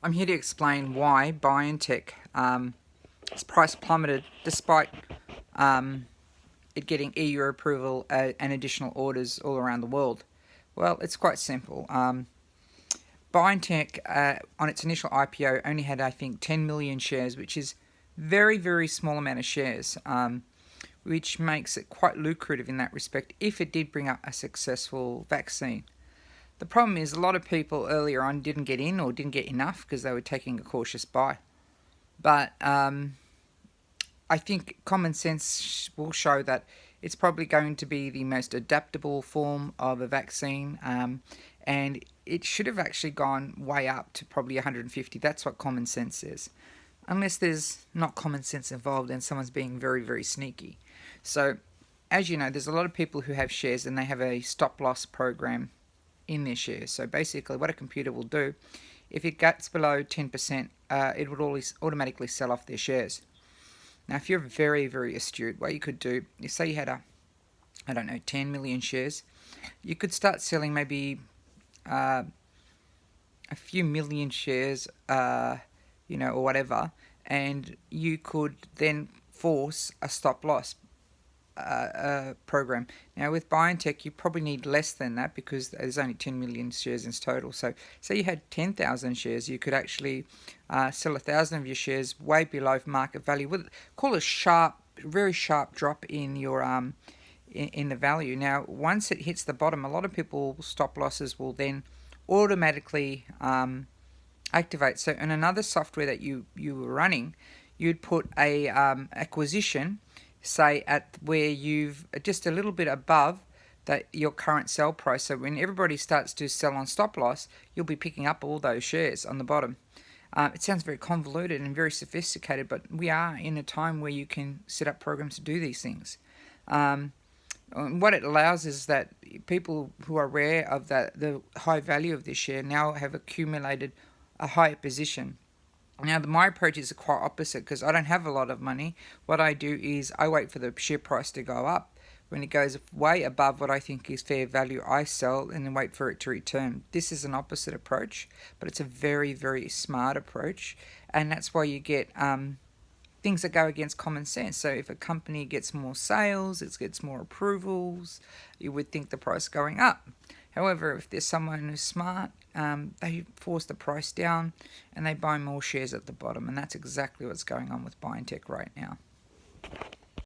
I'm here to explain why BioNTech its price plummeted despite it getting EU approval and additional orders all around the world. Well, it's quite simple. BioNTech, on its initial IPO, only had, I think, 10 million shares, which is very, very small amount of shares, which makes it quite lucrative in that respect if it did bring up a successful vaccine. The problem is a lot of people earlier on didn't get in or didn't get enough because they were taking a cautious buy. But I think common sense will show that it's probably going to be the most adaptable form of a vaccine, and it should have actually gone way up to probably 150. That's what common sense says. Unless there's not common sense involved and someone's being very, very sneaky. So, as you know, there's a lot of people who have shares and they have a stop loss program in their shares. So basically what a computer will do, if it gets below 10%, it would always automatically sell off their shares. Now if you're very, very astute, what you could do is, say you had I don't know, 10 million shares, you could start selling maybe a few million shares, or whatever, and you could then force a stop loss program. Now with BioNTech you probably need less than that because there's only 10 million shares in total. So say you had 10,000 shares, you could actually sell 1,000 of your shares way below market value. Call a very sharp drop in your in the value. Now once it hits the bottom, a lot of people stop losses will then automatically activate. So in another software that you were running, you'd put a acquisition, say at where you've just a little bit above that your current sell price. So when everybody starts to sell on stop loss, you'll be picking up all those shares on the bottom. It sounds very convoluted and very sophisticated, but we are in a time where you can set up programs to do these things. What it allows is that people who are aware of the high value of this share now have accumulated a higher position. Now, my approach is quite opposite because I don't have a lot of money. What I do is I wait for the share price to go up. When it goes way above what I think is fair value, I sell and then wait for it to return. This is an opposite approach, but it's a very, very smart approach. And that's why you get things that go against common sense. So if a company gets more sales, it gets more approvals, you would think the price going up. However, if there's someone who's smart, they force the price down and they buy more shares at the bottom. And that's exactly what's going on with BioNTech right now.